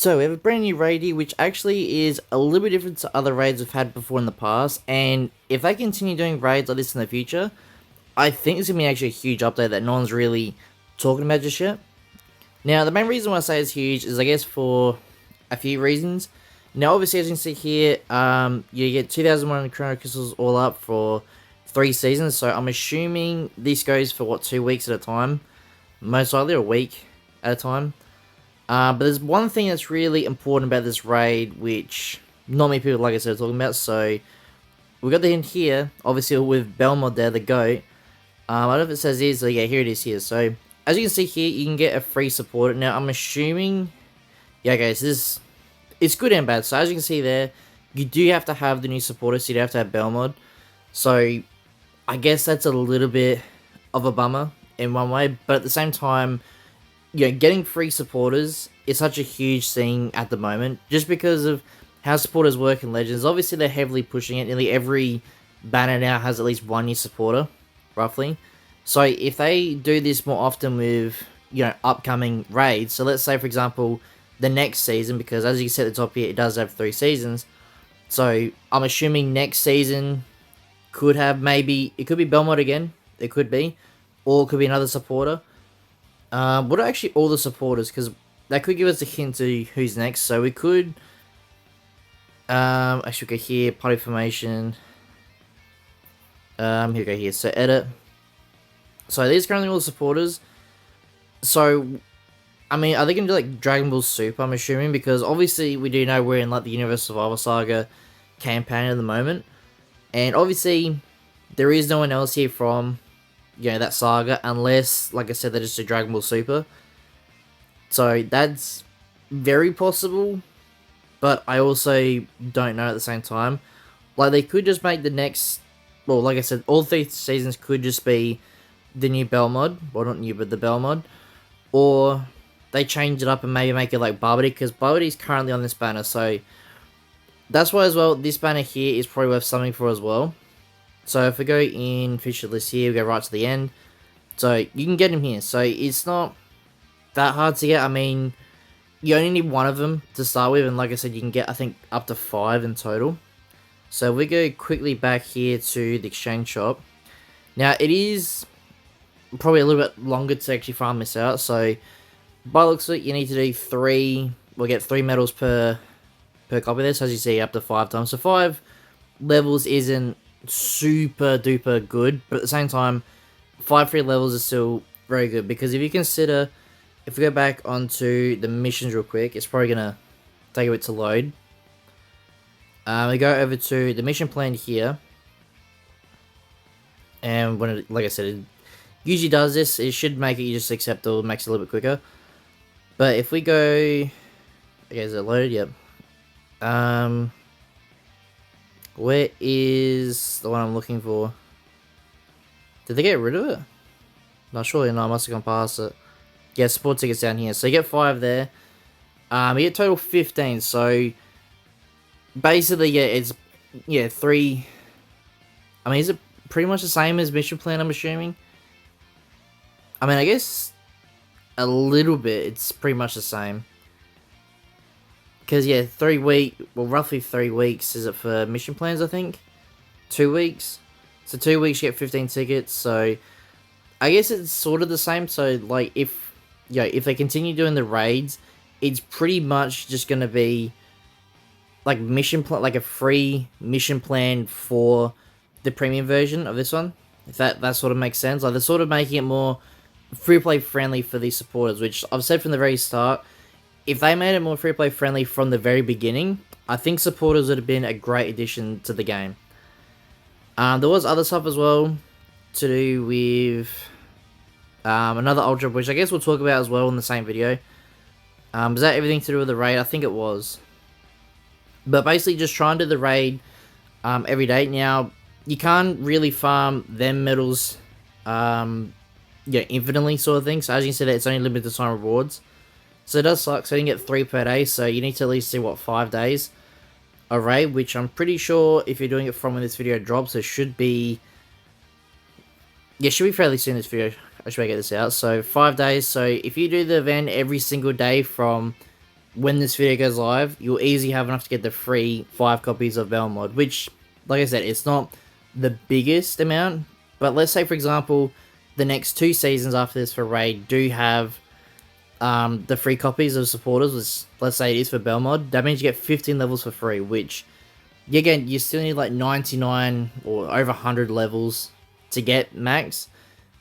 So we have a brand new raid here, which actually is a little bit different to other raids we've had before in the past, and if they continue doing raids like this in the future, I think it's going to be actually a huge update that no one's really talking about just yet. Now, the main reason why I say it's huge is, I guess, for a few reasons. Now, obviously, as you can see here, you get 2,100 Chrono Crystals all up for 3 seasons, so I'm assuming this goes for, 2 weeks at a time? Most likely a week at a time. But there's one thing that's really important about this raid, which not many people, like I said, are talking about. So we got the hint here, obviously with Belmod there, the GOAT. I don't know if it says here, so yeah, here it is here. So as you can see here, you can get a free supporter. Now I'm assuming, yeah, guys, this it's good and bad. So as you can see there, you do have to have the new supporter, so you have to have Belmod. So I guess that's a little bit of a bummer in one way, but at the same time, getting free supporters is such a huge thing at the moment, just because of how supporters work in Legends. Obviously, they're heavily pushing it. Nearly every banner now has at least one new supporter, roughly. So if they do this more often with, upcoming raids, so let's say, for example, the next season, because as you can see at the top here, it does have 3 seasons. So I'm assuming next season could have it could be Belmont again, it could be, or it could be another supporter. What are actually all the supporters? Because that could give us a hint to who's next. So we could, actually go here, party formation. Here we go here. So edit. So these are currently all the supporters. So, I mean, are they going to do like Dragon Ball Super, I'm assuming? Because obviously we do know we're in like the Universe Survival Saga campaign at the moment. And obviously there is no one else here from that saga, unless, like I said, they just do Dragon Ball Super. So that's very possible, but I also don't know at the same time. Like, they could just make the next, well, like I said, all 3 seasons could just be the new Belmod, well, not new, but the Belmod, or they change it up and maybe make it like Barbary, because Barbary's currently on this banner, so that's why as well, this banner here is probably worth something for as well. So if we go in feature list here, we go right to the end. So you can get him here. So it's not that hard to get. I mean, you only need one of them to start with. And like I said, you can get, I think, up to 5 in total. So we go quickly back here to the exchange shop. Now, it is probably a little bit longer to actually farm this out. So by the looks of it, you need to do 3, we'll get 3 medals per copy there. So as you see, up to 5 times. So 5 levels isn't super duper good, but at the same time 5 free levels is still very good, because if you consider, if we go back onto the missions real quick, it's probably gonna take a bit to load. We go over to the mission plan here, and when it, like I said, it usually does this, it should make it, you just accept or makes it a little bit quicker. But if we go, okay, is it loaded? Yep. Where is the one I'm looking for? Did they get rid of it? Not sure. No, I must have gone past it. Yeah, support tickets down here. So you get 5 there. You get total 15. So basically, yeah, it's 3. I mean, is it pretty much the same as mission plan, I'm assuming? I mean, I guess a little bit. It's pretty much the same. Because, yeah, roughly 3 weeks is it for mission plans, I think? 2 weeks? So 2 weeks you get 15 tickets, so I guess it's sort of the same. So, like, if they continue doing the raids, it's pretty much just going to be, like, like a free mission plan for the premium version of this one. If that sort of makes sense. Like, they're sort of making it more free-play friendly for these supporters, which I've said from the very start, if they made it more free-play friendly from the very beginning, I think supporters would have been a great addition to the game. There was other stuff as well to do with another ultra, which I guess we'll talk about as well in the same video. Was that everything to do with the raid? I think it was. But basically just try and do the raid every day. Now, you can't really farm them medals infinitely, sort of thing. So as you said, it's only limited time rewards. So it does suck, so you can get 3 per day, so you need to at least do, 5 days a raid, which I'm pretty sure if you're doing it from when this video drops, it should be, should be fairly soon this video, I should get this out. So 5 days, so if you do the event every single day from when this video goes live, you'll easily have enough to get the free 5 copies of Belmod, which, like I said, it's not the biggest amount, but let's say, for example, the next 2 seasons after this for Raid do have the free copies of supporters, which let's say it is for Belmod. That means you get 15 levels for free, which, again, you still need like 99 or over 100 levels to get max,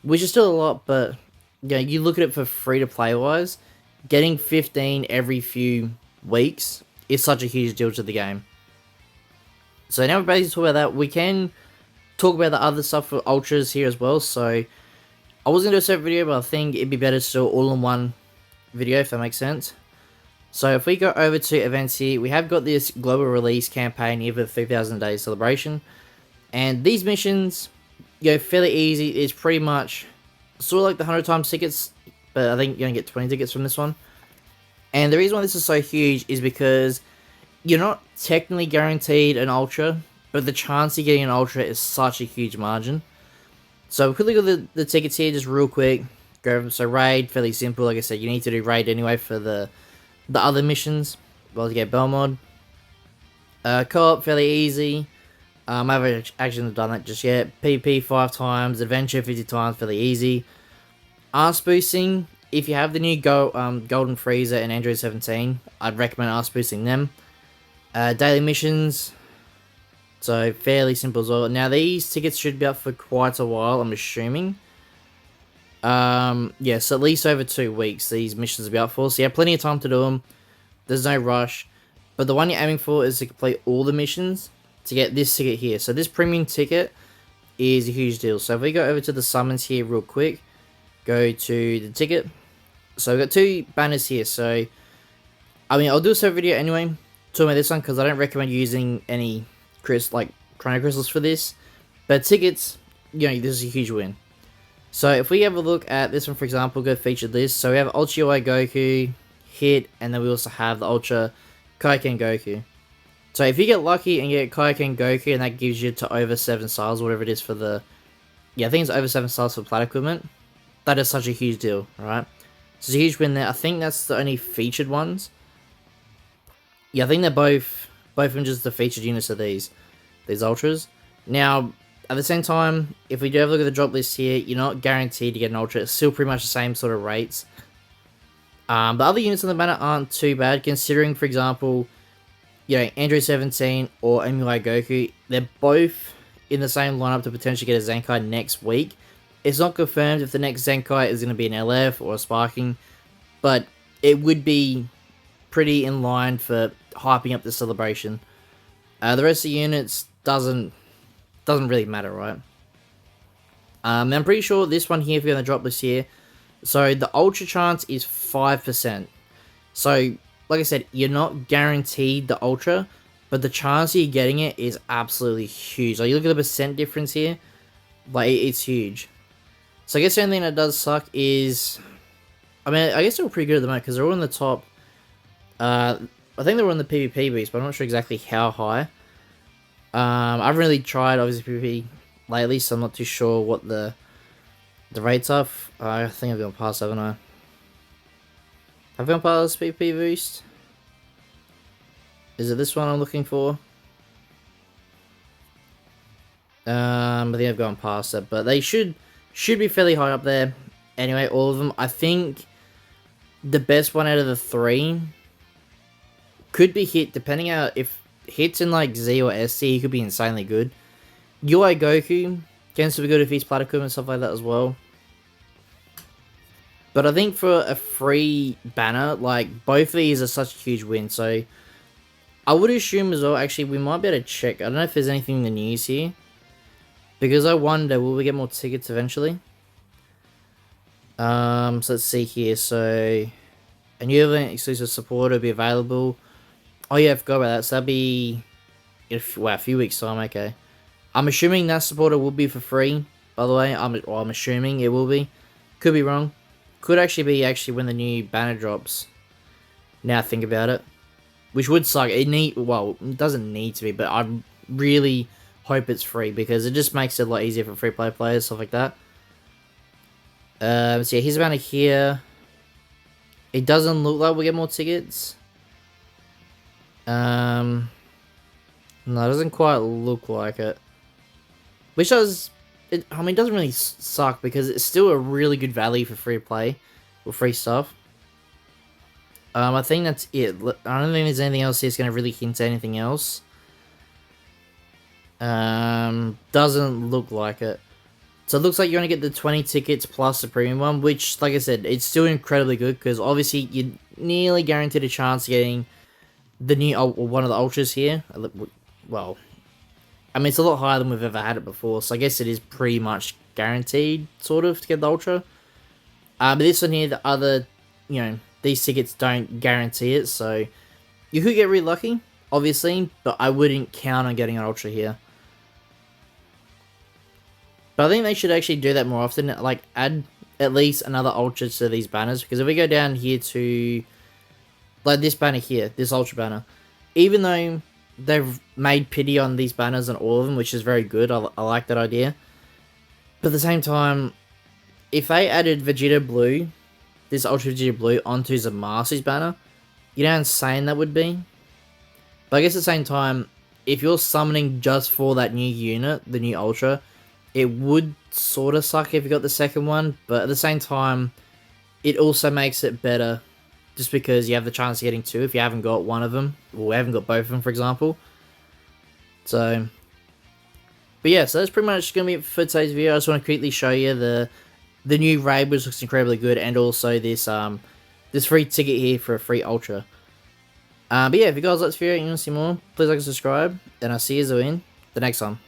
which is still a lot, but yeah, you look at it for free to play wise, getting 15 every few weeks is such a huge deal to the game. So now we're basically talking about that. We can talk about the other stuff for ultras here as well. So I was going to do a separate video, but I think it'd be better to do it all in one video, if that makes sense. So if we go over to events here, we have got this global release campaign here for the 3000 days celebration. And these missions, you know, fairly easy. It's pretty much sort of like the 100 times tickets, but I think you're going to get 20 tickets from this one. And the reason why this is so huge is because you're not technically guaranteed an ultra, but the chance of getting an ultra is such a huge margin. So quickly look at the tickets here, just real quick. Go over, so raid, fairly simple. Like I said, you need to do raid anyway for the other missions. Well, to get Belmod. Co-op, fairly easy. I haven't actually done that just yet. PP 5 times, Adventure 50 times, fairly easy. Arse boosting, if you have the new Golden Freezer and Android 17, I'd recommend arse boosting them. Daily missions, so fairly simple as well. Now these tickets should be up for quite a while, I'm assuming. Yeah, so at least over 2 weeks these missions will be up for. So you have plenty of time to do them. There's no rush. But the one you're aiming for is to complete all the missions to get this ticket here. So this premium ticket is a huge deal. So if we go over to the summons here real quick, go to the ticket. So we've got 2 banners here. So, I mean, I'll do a separate video anyway talking about this one because I don't recommend using any chrono crystals for this. But tickets, you know, this is a huge win. So if we have a look at this one, for example, go featured list. So we have Ultra UI Goku, Hit, and then we also have the Ultra Kaioken Goku. So if you get lucky and get Kaioken Goku, and that gives you to over 7 stars, whatever it is for the... Yeah, I think it's over 7 stars for plat equipment. That is such a huge deal, right? So it's a huge win there. I think that's the only featured ones. Yeah, I think they're both of them just the featured units of these Ultras. Now, at the same time, if we do have a look at the drop list here, you're not guaranteed to get an Ultra. It's still pretty much the same sort of rates. But other units on the banner aren't too bad, considering, for example, you know, Android 17 or MUI Goku, they're both in the same lineup to potentially get a Zenkai next week. It's not confirmed if the next Zenkai is going to be an LF or a Sparking, but it would be pretty in line for hyping up the celebration. The rest of the units doesn't really matter, right? I'm pretty sure this one here, if you're on the drop list here, so the Ultra chance is 5%. So, like I said, you're not guaranteed the Ultra, but the chance of you getting it is absolutely huge. Like, you look at the percent difference here, like, it's huge. So I guess the only thing that does suck is, I mean, I guess they're all pretty good at the moment, because they're all in the top, I think they were on the PvP boost, but I'm not sure exactly how high. I haven't really tried, obviously, PvP lately, so I'm not too sure what the rates are. I think I've gone past, haven't I? Have I gone past PvP boost? Is it this one I'm looking for? I think I've gone past it, but they should be fairly high up there. Anyway, all of them. I think the best one out of the 3 could be Hit, depending on if Hit's in like Z or SC, he could be insanely good. UI Goku can still be good if he's plat equipment and stuff like that as well. But I think for a free banner, like, both of these are such a huge win. So I would assume as well, actually, we might be able to check. I don't know if there's anything in the news here, because I wonder, will we get more tickets eventually? So let's see here. So a new event exclusive support will be available. Oh yeah, I forgot about that. So that'll be in a few weeks time. Okay, I'm assuming that supporter will be for free. By the way, I'm assuming it will be. Could be wrong. Could actually be when the new banner drops. Now think about it, which would suck. It doesn't need to be, but I really hope it's free, because it just makes it a lot easier for free play players, stuff like that. So yeah, here's a banner here. It doesn't look like we get more tickets. No, it doesn't quite look like it. Which does, I mean, it doesn't really suck because it's still a really good value for free play or free stuff. I think that's it. I don't think there's anything else here that's going to really hint at anything else. Doesn't look like it. So it looks like you're going to get the 20 tickets plus the premium one, which, like I said, it's still incredibly good because obviously you're nearly guaranteed a chance of getting the new, one of the ultras here. Well, I mean, it's a lot higher than we've ever had it before, so I guess it is pretty much guaranteed, sort of, to get the ultra. But this one here, the other, these tickets don't guarantee it, so you could get really lucky, obviously, but I wouldn't count on getting an ultra here. But I think they should actually do that more often, like add at least another ultra to these banners, because if we go down here to, like this banner here, this ultra banner, even though they've made pity on these banners and all of them, which is very good, I like that idea, but at the same time, if they added Vegeta Blue, this Ultra Vegeta Blue, onto Zamasi's banner, you know how insane that would be? But I guess at the same time, if you're summoning just for that new unit, the new Ultra, it would sort of suck if you got the second one, but at the same time, it also makes it better just because you have the chance of getting two if you haven't got one of them, or haven't got both of them, for example. So, but yeah, so that's pretty much going to be it for today's video. I just want to quickly show you the new raid, which looks incredibly good, and also this this free ticket here for a free Ultra. But yeah, if you guys like this video and you want to see more, please like and subscribe, and I'll see you in the next one.